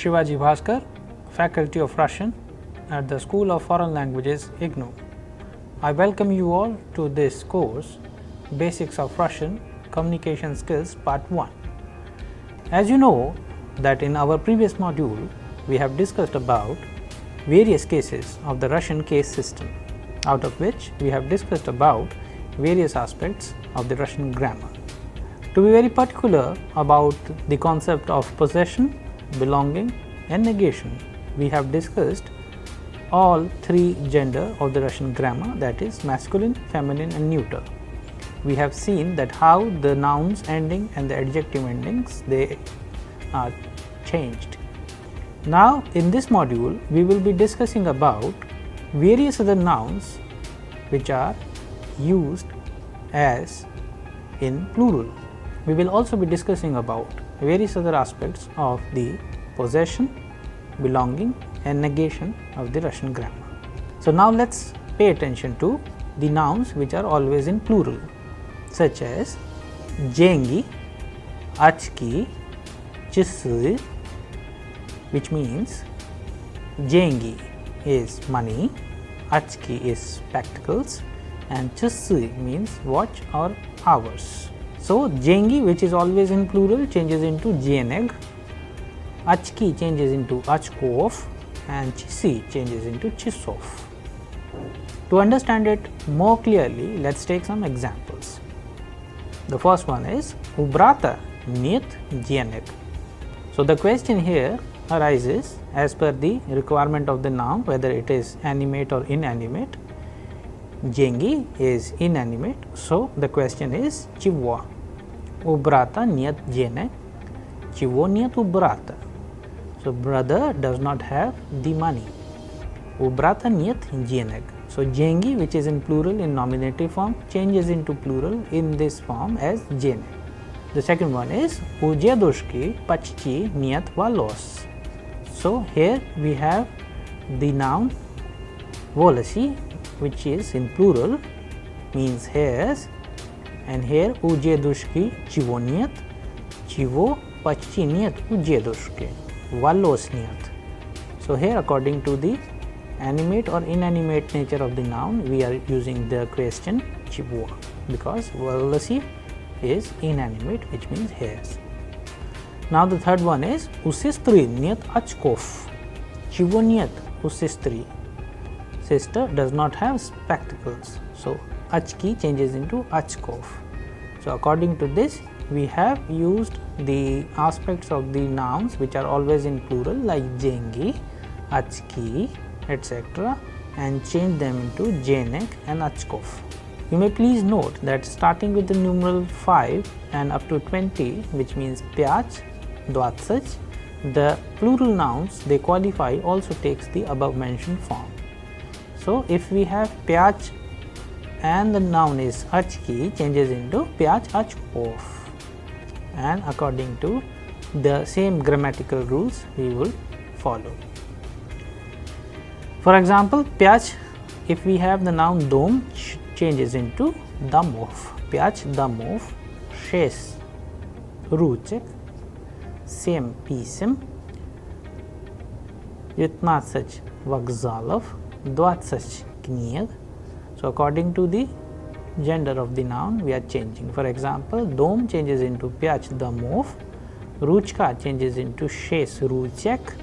Shivaji Bhaskar, Faculty of Russian at the School of Foreign Languages, IGNOU. I welcome you all to this course, Basics of Russian Communication Skills Part 1. As you know that in our previous module, we have discussed about various cases of the Russian case system, out of which we have discussed about various aspects of the Russian grammar. To be very particular about the concept of possession, belonging and negation, we have discussed all three gender of the Russian grammar, that is masculine, feminine and neuter. We have seen that how the nouns ending and the adjective endings, they are changed. Now in this module we will be discussing about various other nouns which are used as in plural. We will also be discussing about various other aspects of the possession, belonging and negation of the Russian grammar. So now let's pay attention to the nouns which are always in plural, such as деньги, очки, часы, which means деньги is money, очки is spectacles and часы means watch or hours. So деньги, which is always in plural, changes into денег, очки changes into очков and часы changes into часов. To understand it more clearly, let's take some examples. The first one is у брата нет денег. So the question here arises as per the requirement of the noun, whether it is animate or inanimate. Деньги is inanimate, so the question is чего? У брата нет денег. Чего нет у брата? So brother does not have the money. У брата нет денег. So деньги, which is in plural in nominative form, changes into plural in this form as денег. The second one is у дедушки почти нет волос. So here we have the noun волосы, which is in plural, means hairs, and here у дедушки чего нет, чего почти нет у дедушки, волос нет. So here according to the animate or inanimate nature of the noun, we are using the question чего, because волосы is inanimate, which means hairs. Now the third one is у сестры нет очков. Чего нет у сестры? Sister does not have spectacles, so очки changes into очков. So according to this, we have used the aspects of the nouns which are always in plural like деньги, очки, etc. and change them into денег and очков. You may please note that starting with the numeral 5 and up to 20, which means 5, 20, the plural nouns they qualify also takes the above mentioned form. So if we have 5 and the noun is очки, changes into 5 очков, and according to the same grammatical rules we will follow. For example, 5, if we have the noun дом, changes into домов. 5 домов, 6 ручек, 7 писем, 19 вокзалов, 20 книг. So according to the gender of the noun we are changing. For example, дом changes into 5 домов, ручка changes into 6 ручек,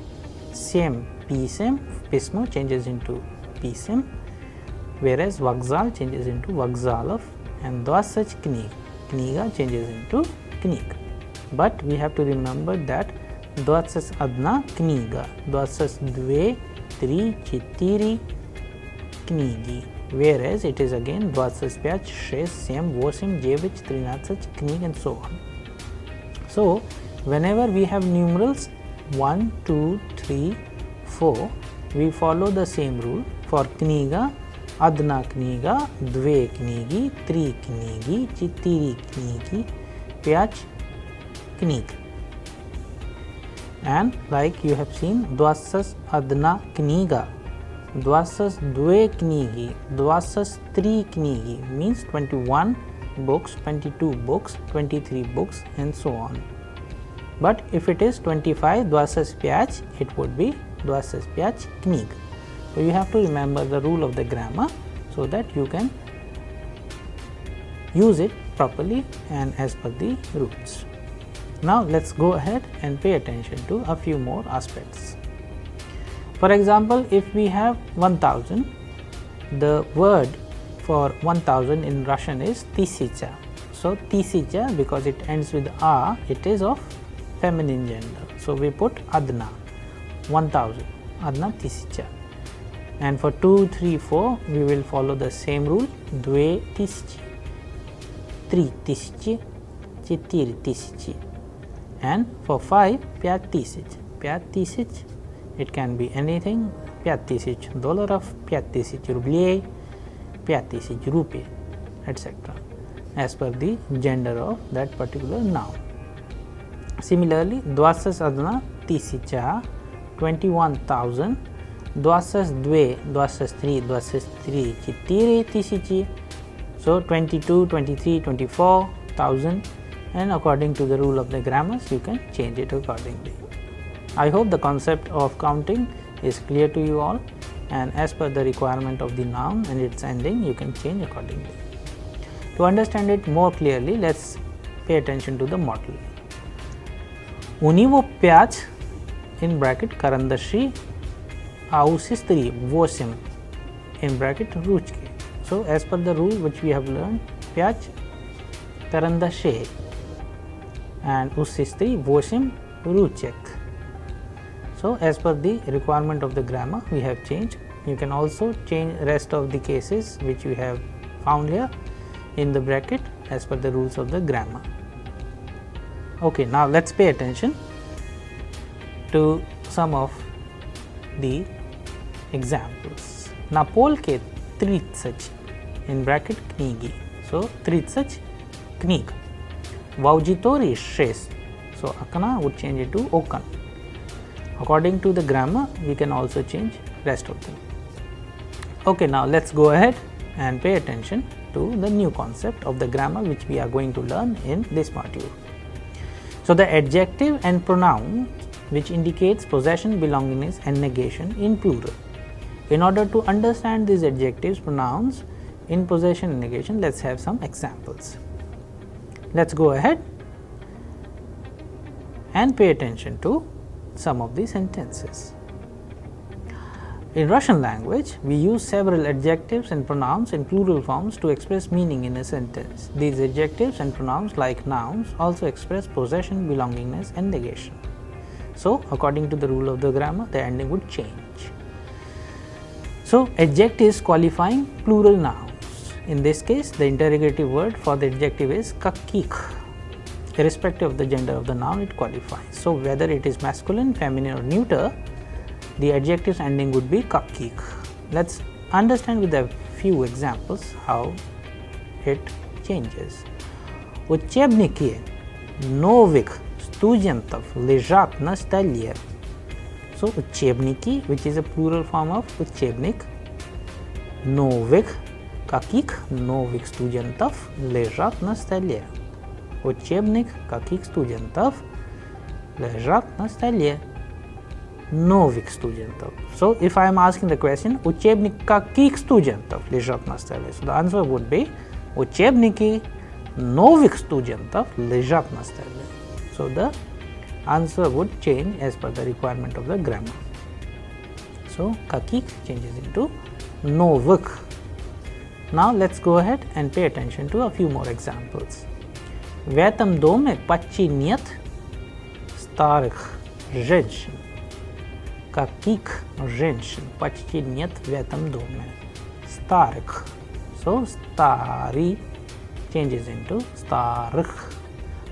7 писем, письмо changes into писем, whereas вокзал changes into вокзалов and 20 книг, книга changes into книг. But we have to remember that 21 книга, 22, 3, 4 книги, whereas it is again 25, 6, 7, 8, 9, 13 книг and so on. So whenever we have numerals 1, 2, 3, 4, we follow the same rule. For книга, одна книга, две книги, три книги, четыре книги, 5 книг. And like you have seen, 21 книга, 22 книги, 23 книги means 21 books, 22 books, 23 books and so on. but if it is 25 25 it would be 25 knig. So you have to remember the rule of the grammar so that you can use it properly and as per the rules. Now let's go ahead and pay attention to a few more aspects. For example, if we have 1000, the word for 1000 in Russian is tisicha. So tisicha, because it ends with a, it is of feminine gender. So we put adna, 1000, adna tisicha. And for 2, 3, 4, we will follow the same rule, dve tisichi, 3 tisichi, 4 tisichi. And for 5, 5 tisich, it can be anything, 5 tisich dollarов, 5 tisich rublей, 5 tisich rupee, etc. as per the gender of that particular noun. Similarly, 21 tisicha, 21,000, 22, 23, 23, 4 tisichi, so 22, 23, 24,000, and according to the rule of the grammars you can change it accordingly. I hope the concept of counting is clear to you all, and as per the requirement of the noun and its ending you can change accordingly. To understand it more clearly, let's pay attention to the model. Univo 5 in bracket karandashи, ausi stri 8 in bracket ruchki. So as per the rule which we have learned, 5 karandashe and usi stri 8 ruchek. So as per the requirement of the grammar we have changed. You can also change rest of the cases which we have found here in the bracket as per the rules of the grammar. Okay, now let's pay attention to some of the examples. Na polke 30 in bracket knigi. So 30 knig. V auditori 6. So akana would change it to okan. According to the grammar, we can also change rest of them. Okay, now let's go ahead and pay attention to the new concept of the grammar which we are going to learn in this module. So the adjective and pronoun which indicates possession, belongingness and negation in plural. In order to understand these adjectives, pronouns in possession and negation, let's have some examples. Let's go ahead and pay attention to some of these sentences. In Russian language, we use several adjectives and pronouns in plural forms to express meaning in a sentence. These adjectives and pronouns, like nouns, also express possession, belongingness and negation. So according to the rule of the grammar, the ending would change. So adjectives qualifying plural nouns. In this case, the interrogative word for the adjective is kakik. Irrespective of the gender of the noun, it qualifies. So whether it is masculine, feminine or neuter, the adjective's ending would be kakik. Let's understand with a few examples how it changes. Учебники новых студентов лежат на столе. So учебники, which is a plural form of учебник, новых, каких новых студентов лежат на столе. Учебник каких студентов лежат на столе. Новых студентов. So if I am asking the question, учебник каких студентов лежат на столе? So the answer would be учебники новых студентов лежат на столе. So the answer would change as per the requirement of the grammar. So каких changes into новых. Now let's go ahead and pay attention to a few more examples. В этом доме почти нет старых женщин. Каких женщин почти нет в этом доме? Старых. So старый changes into старых.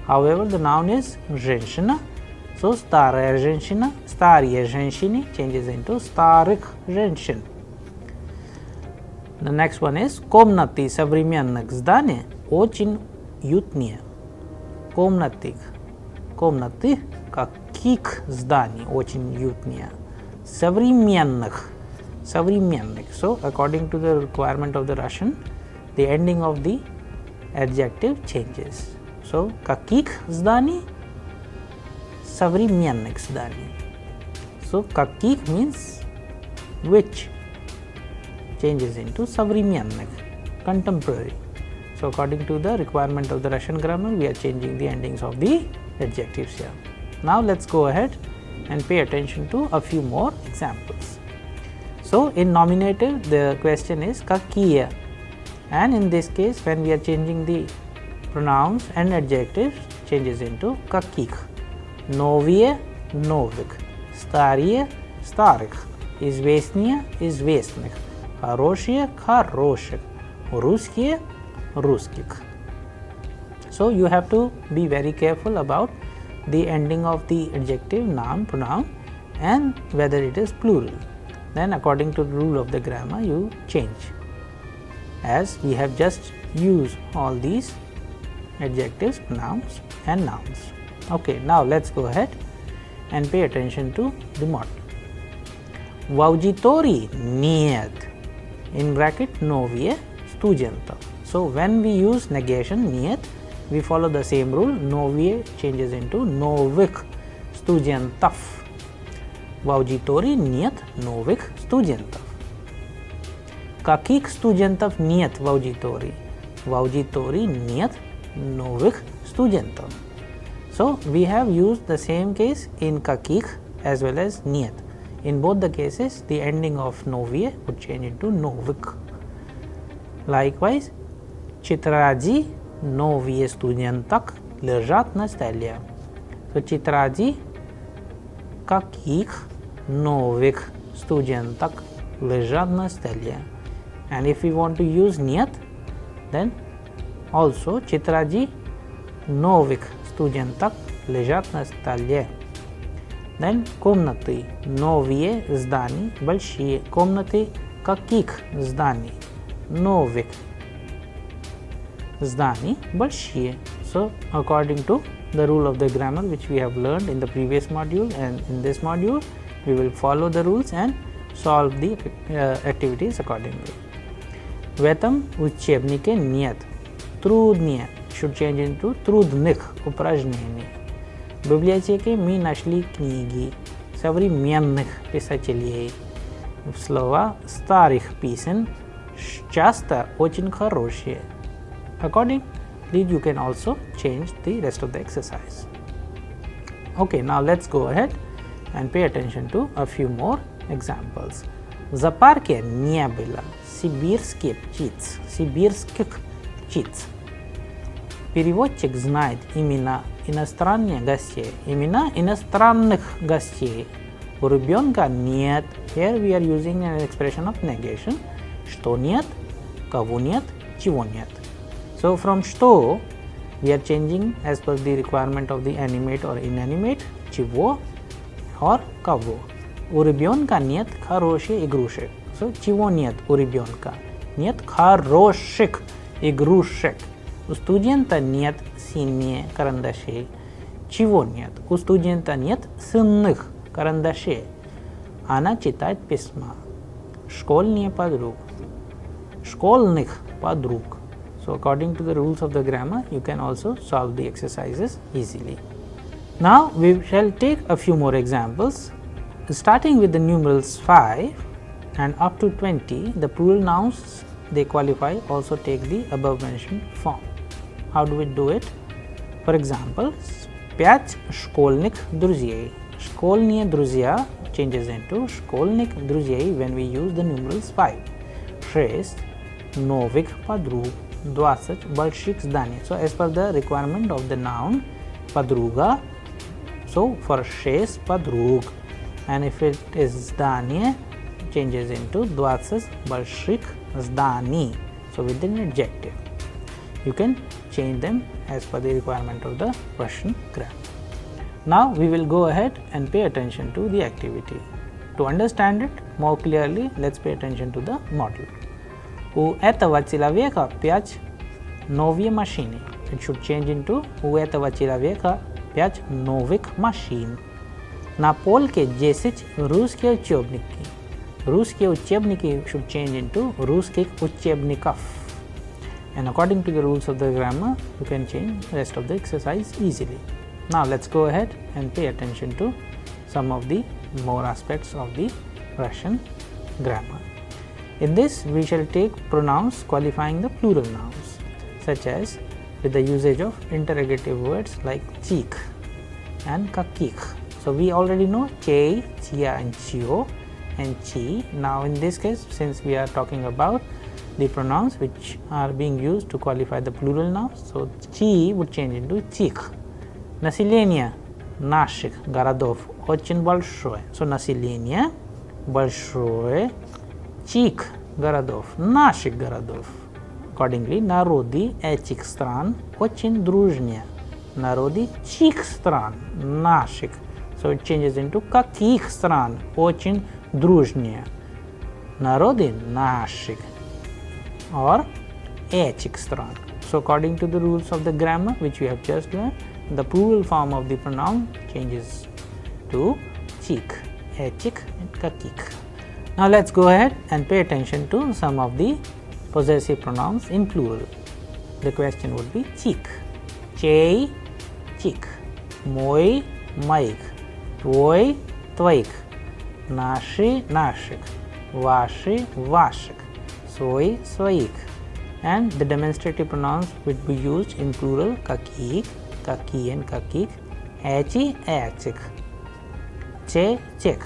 However, the noun is женщина. So старая женщина, старые женщины changes into старых женщин. The next one is комнаты современных зданий очень уютнее. Комнаты каких зданий очень уютнее? Современных. So according to the requirement of the Russian, the ending of the adjective changes. So каких зданий? современных зданий. So, каких means which changes into современных, contemporary. So, according to the requirement of the Russian grammar, we are changing the endings of the adjectives here. Now, let us go ahead and pay attention to a few more examples. So, in nominative the question is какие, and in this case when we are changing the pronouns and adjectives changes into каких. Новые – новых, старые – старых, известнее – известных, хорошие – хороших, русские – русских. So, you have to be very careful about the ending of the adjective, noun, pronoun and whether it is plural. Then according to the rule of the grammar you change, as we have just used all these adjectives, pronouns and nouns. Okay, now let us go ahead and pay attention to the model. В аудитории нет, in bracket новые студентов. So, when we use negation нет, we follow the same rule, новые changes into новых студентов. В аудитории нет новых студентов. Каких студентов нет в аудитории? В аудитории нет новых студентов. So, we have used the same case in каких as well as нет. In both the cases, the ending of новые would change into новых. Likewise, тетради новые студенток лежат на столе. So, тетради каких новых студенток лежат на столе. And if we want to use нет, then also тетради новых студенток лежат на столе. Then комнаты новые зданий, большие комнаты каких зданий? Новых зданий, большие. So, according to the rule of the grammar which we have learned in the previous module and in this module, we will follow the rules and solve the activities accordingly. В этом учебнике нет. Труднее should change into трудных упражнений. В библиотеке мы нашли книги современных писателей. Слова старых песен часто очень хорошие. Accordingly, you can also change the rest of the exercise. Okay, now let's go ahead and pay attention to a few more examples. В зоопарке не было сибирских птиц. Переводчик знает имена иностранных гостей. Имена иностранных гостей. У ребенка нет. Here we are using an expression of negation. Что нет, кого нет, чего нет. So from что we are changing as per the requirement of the animate or inanimate, чего or кого. У ребенка нет хороших игрушек. So, чего нет у ребенка? Нет хороших игрушек. У студента нет синих карандашей. Чего нет? У студента нет синих карандашей. Она читает письма. Школьных подруг. So, according to the rules of the grammar, you can also solve the exercises easily. Now, we shall take a few more examples. Starting with the numerals 5 and up to 20, the plural nouns they qualify also take the above mentioned form. How do we do it? For example, 5 школьных друзей. Школьные друзья changes into школьных друзей when we use the numerals 5. 6 новых подруг. 20 больших зданий. So, as per the requirement of the noun подруга, so for 6 подруг. And if it is здание, changes into 20 больших зданий. So, with an adjective. You can change them as per the requirement of the Russian grammar. Now, we will go ahead and pay attention to the activity. To understand it more clearly, let's pay attention to the model. У этого человека 5 новые машины. It should change into у этого человека 5 новых машин. На полке 10 русские учебники. Русские учебники should change into русских учебников. And according to the rules of the grammar, you can change the rest of the exercise easily. Now let's go ahead and pay attention to some of the more aspects of the Russian grammar. In this, we shall take pronouns qualifying the plural nouns, such as with the usage of interrogative words like chik and kakik. So we already know che, chia and chio and chi. Now in this case, since we are talking about the pronouns which are being used to qualify the plural nouns, so chi would change into chik. Население наших городов очень большое. So население большое чик городов, наших городов. Accordingly, народы этих стран очень дружнее. Народы чьих стран, наших. So it changes into каких стран, очень дружнее. Народы наших or этих стран. So according to the rules of the grammar which we have just learned, the plural form of the pronoun changes to чик, этих and каких. Now let's go ahead and pay attention to some of the possessive pronouns in plural. The question would be чик, чей, чик, мой, моих, твой, твоих, наши, наших, ваши, ваших, свой, своих. And the demonstrative pronouns would be used in plural каких, какие and каких, эти, этих, че, чек.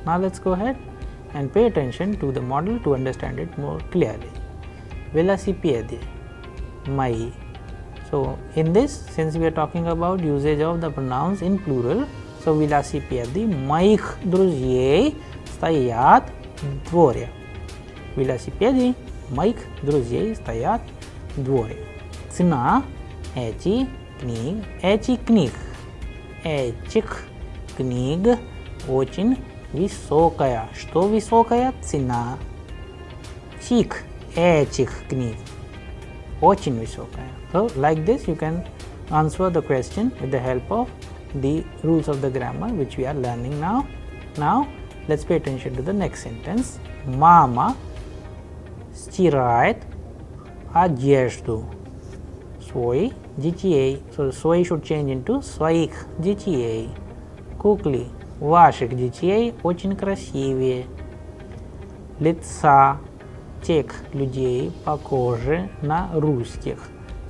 Now let's go ahead and pay attention to the model to understand it more clearly. Velocipede, мои. So in this, since we are talking about usage of the pronouns in plural, so велосипеды моих друзей стоят в дворе. Велосипеды моих друзей стоят в дворе. Цена этих книг очень высокая. Что высокая? Цена. Чик этих книг очень высокая. So like this you can answer the question with the help of the rules of the grammar which we are learning now. Now let's pay attention to the next sentence. Мама стирает одежду свой детей. So свой should change into своих детей. Куклы ваших детей очень красивые. Лица тех людей похожи на русских.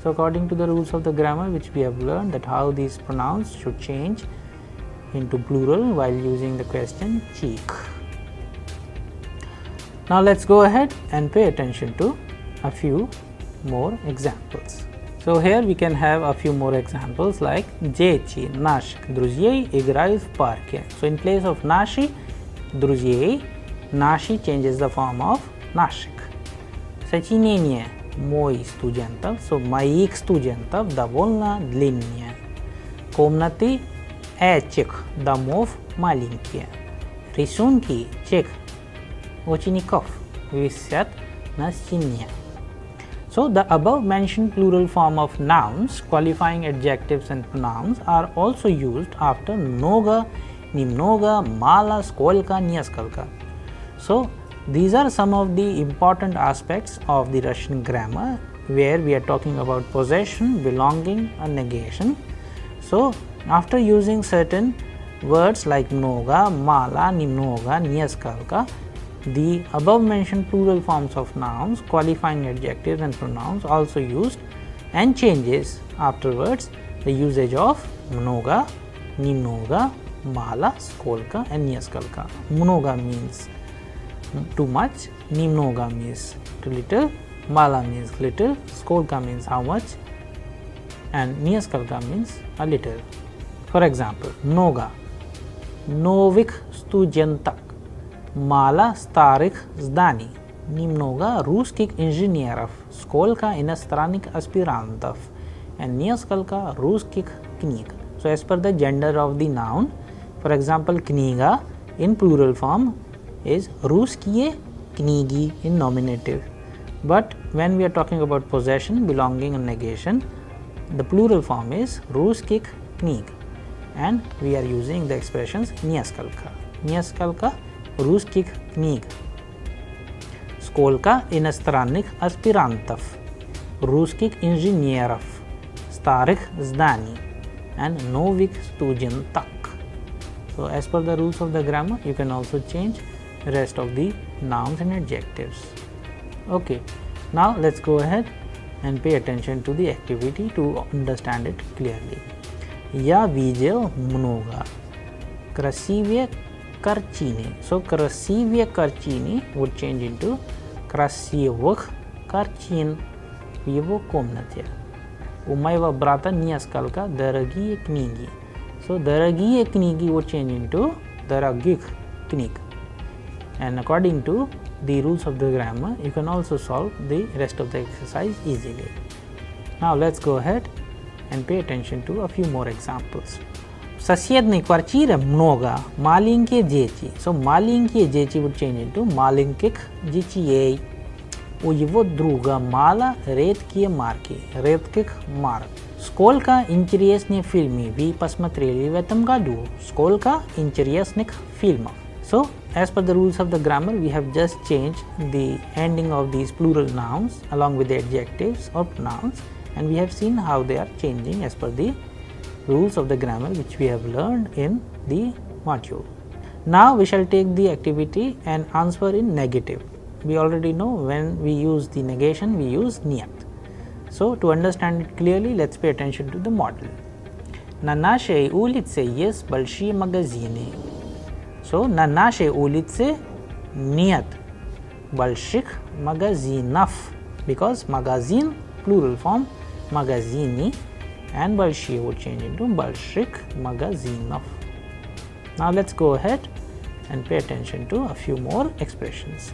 So according to the rules of the grammar which we have learned, that how these pronouns should change into plural while using the question cheek. Now let's go ahead and pay attention to a few more examples. So here we can have a few more examples like дети наших друзей играют в парке. So in place of наши друзей, наши changes the form of наших. Сочинение мой студентов, so моих студентов довольно длиннее. Комнаты этих домов маленькие. Рисунки тех учеников висят на стене. So the above mentioned plural form of nouns qualifying adjectives and pronouns are also used after много, немного, мало, сколько, несколько. So these are some of the important aspects of the Russian grammar where we are talking about possession, belonging and negation. So after using certain words like много, мало, немного, несколько, the above mentioned plural forms of nouns qualifying adjectives and pronouns also used and changes afterwards the usage of много, немного, мало, сколько and несколько. Много means too much, немного means too little, мало means little, сколько means how much and несколько means a little. For example, много новых студентов, мало старых зданий, немного русских инженеров, сколько иностранных аспирантов and несколько русских книг. So as per the gender of the noun, for example, книга in plural form is русские книги in nominative. But when we are talking about possession, belonging and negation, the plural form is русских книг and we are using the expressions несколько. Несколько русских книг. Сколько иностранных аспирантов, русских инженеров, старых зданий. and novik studentak. So as per the rules of the grammar, you can also change rest of the nouns and adjectives. Okay, now let's go ahead and pay attention to the activity to understand it clearly. Я видел много красивые картины. So красивые картины would change into красивых картин в его комнате. У моего брата несколько дорогие книги. So дорогие книги would change into дорогих книг. And according to the rules of the grammar, you can also solve the rest of the exercise easily. Now let's go ahead and pay attention to a few more examples. В соседней квартире много маленькие дети. So маленькие дети would change into маленьких детей. У его друга мало редкие марки, редких марок. Сколько интересных фильмов вы посмотрели в этом году? Сколько интересных фильмов? So, as per the rules of the grammar, we have just changed the ending of these plural nouns along with the adjectives or pronouns, and we have seen how they are changing as per the rules of the grammar which we have learned in the module. Now, we shall take the activity and answer in negative. We already know when we use the negation, we use niyat. So, to understand it clearly, let's pay attention to the model. На нашей улице есть большие магазины. So, на нашей улице нет больших магазинов, because магазин plural form магазины and большие would change into больших магазинов. Now let's go ahead and pay attention to a few more expressions.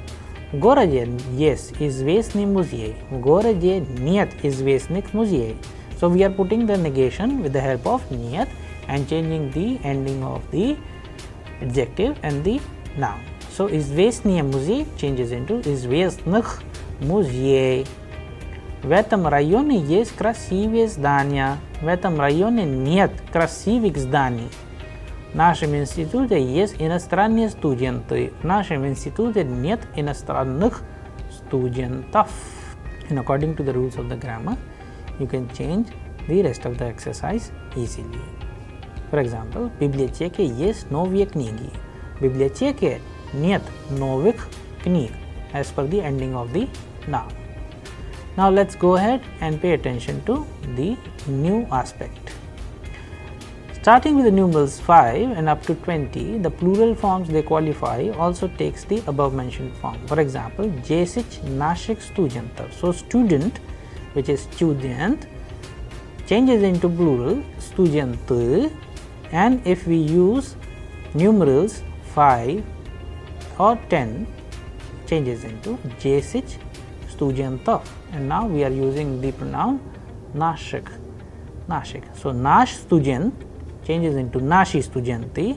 В городе есть известный музей. В городе нет известных музеев. So we are putting the negation with the help of нет and changing the ending of the adjective and the noun. So известный музей changes into известных музей. В этом районе есть красивые здания. В этом районе нет красивых зданий. В нашем институте есть иностранные студенты. В нашем институте нет иностранных студентов. And according to the rules of the grammar, you can change the rest of the exercise easily. For example, в библиотеке есть новые книги. В библиотеке нет новых книг, as per the ending of the noun. Now let's go ahead and pay attention to the new aspect. Starting with the numerals 5 and up to 20, the plural forms they qualify also takes the above mentioned form. For example, 10 наших студентов. So student, which is student, changes into plural студенты, and if we use numerals 5 or 10, changes into 10 студентов. And now we are using the pronoun наших. So наш студент changes into наши студенты,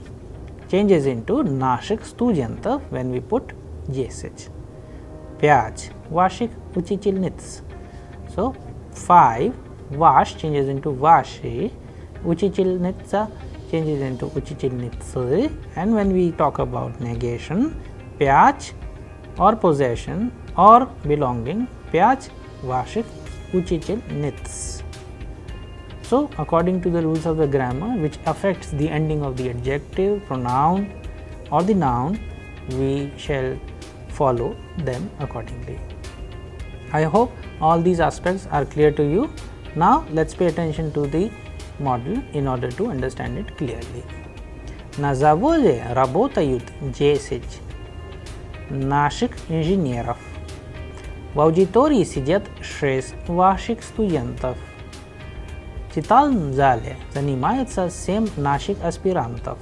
changes into наших студентов when we put 10. 5 ваших учительниц. So 5 ваш changes into ваши, учительница changes into учительницы, and when we talk about negation, 5 or possession or belonging, 5 ваших учительниц. So, according to the rules of the grammar, which affects the ending of the adjective, pronoun or the noun, we shall follow them accordingly. I hope all these aspects are clear to you. Now, let's pay attention to the model in order to understand it clearly. На заводе работают 10 наших инженеров. В аудитории сидят 6 ваших студентов. В читальном зале занимаются 7 наших аспирантов.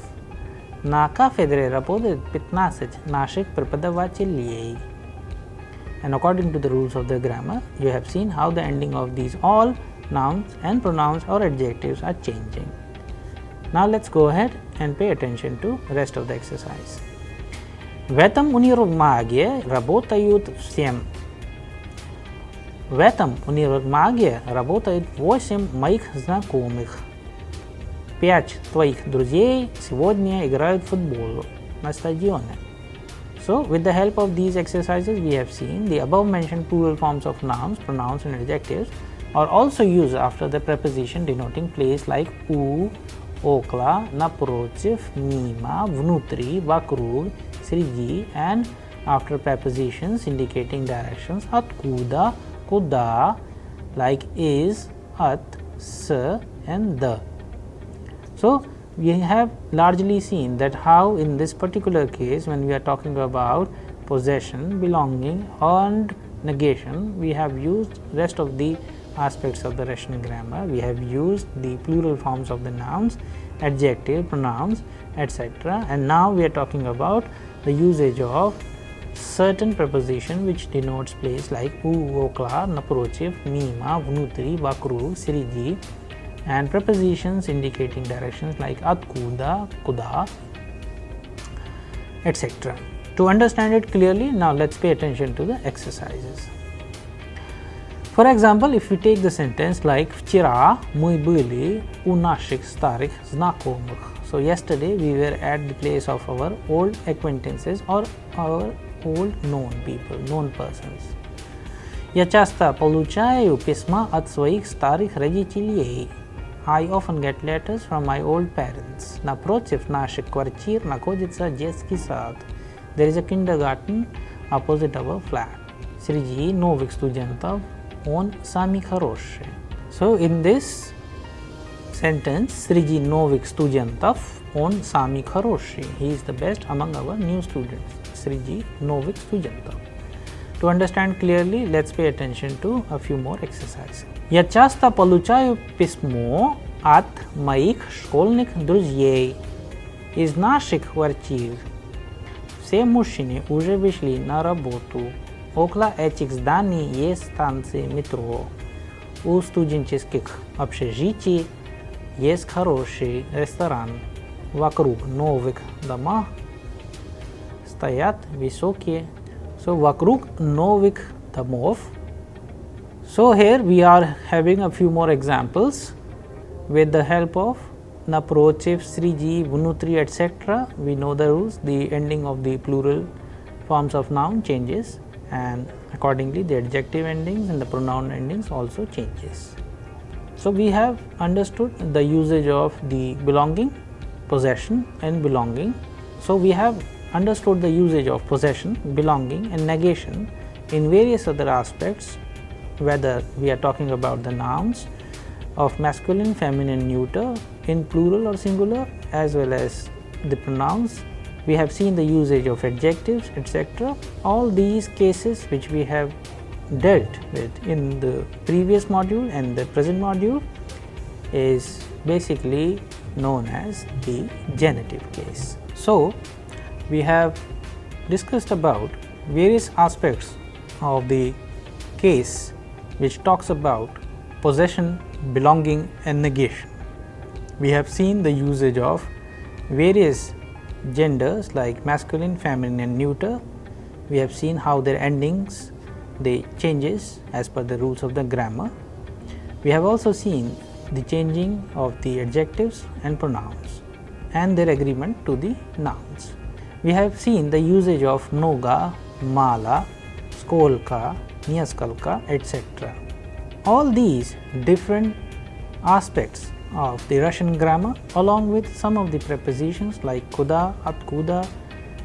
На кафедре работает 15 наших преподавателей. And according to the rules of the grammar, you have seen how the ending of these all nouns and pronouns or adjectives are changing. Now let's go ahead and pay attention to the rest of the exercise. В этом универмаге работают 7. В этом универмаге работает 8 моих знакомых. 5 твоих друзей сегодня играют в футбол на стадионе. So, with the help of these exercises, we have seen the above mentioned plural forms of nouns, pronouns and adjectives are also used after the preposition denoting place like u, okla, naprotiv, mima, vnutri, vokruг, sredi, and after prepositions indicating directions atkuda, kuda, like is, at, s, and the. So, we have largely seen that how in this particular case, when we are talking about possession, belonging and negation, we have used rest of the aspects of the Russian grammar. We have used the plural forms of the nouns, adjective, pronouns, etc. And now we are talking about the usage of certain preposition which denotes place like u, okla, naprotiv, mima, vnutri, vokruг, sredi, and prepositions indicating directions like atkuda, kuda, etc. To understand it clearly, now let us pay attention to the exercises. For example, if we take the sentence like Vчера мы были у наших старых знакомых. So, yesterday we were at the place of our old acquaintances or our old known people, known persons. Я часто получаю письма от своих старых родителей. I often get letters from my old parents. Напротив наших квартир находится детский сад. There is a kindergarten opposite our flat. Среди новых студентов он самый хороший. So, in this sentence, среди новых студентов он самый хороший. He is the best among our new students. Среди новых студентов. To understand clearly, let's pay attention to a few more exercises. Я часто получаю письмо от моих школьных друзей из наших квартир. Все мужчины уже вышли на работу. Около этих зданий есть станции метро. У студенческих общежитий есть хороший ресторан. Вокруг новых домов стоят высокие. So, вокруг новых домов. So, here we are having a few more examples with the help of naprotiv, sredi, vnutri, etc. We know the rules. The ending of the plural forms of noun changes, and accordingly the adjective endings and the pronoun endings also changes. So, we have understood the usage of the belonging, possession and belonging. So, we have understood the usage of possession, belonging and negation in various other aspects, whether we are talking about the nouns of masculine, feminine, neuter in plural or singular, as well as the pronouns. We have seen the usage of adjectives, etc. All these cases which we have dealt with in the previous module and the present module is basically known as the genitive case. So, we have discussed about various aspects of the case which talks about possession, belonging and negation. We have seen the usage of various genders like masculine, feminine and neuter. We have seen how their endings they changes as per the rules of the grammar. We have also seen the changing of the adjectives and pronouns and their agreement to the nouns. We have seen the usage of mnoga, mala, skolka, niaskalka, etc. All these different aspects of the Russian grammar, along with some of the prepositions like kuda, atkuda,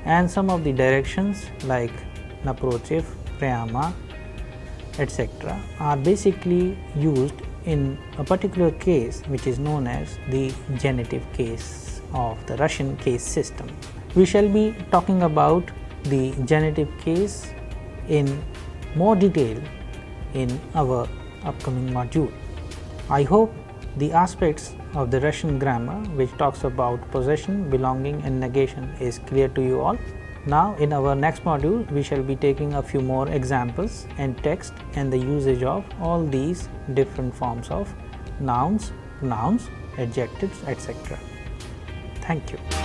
and some of the directions like naprotiv, prямо, etc., are basically used in a particular case which is known as the genitive case of the Russian case system. We shall be talking about the genitive case in more detail in our upcoming module. I hope the aspects of the Russian grammar which talks about possession, belonging and negation is clear to you all. Now, in our next module, we shall be taking a few more examples and text and the usage of all these different forms of nouns, pronouns, adjectives, etc. Thank you.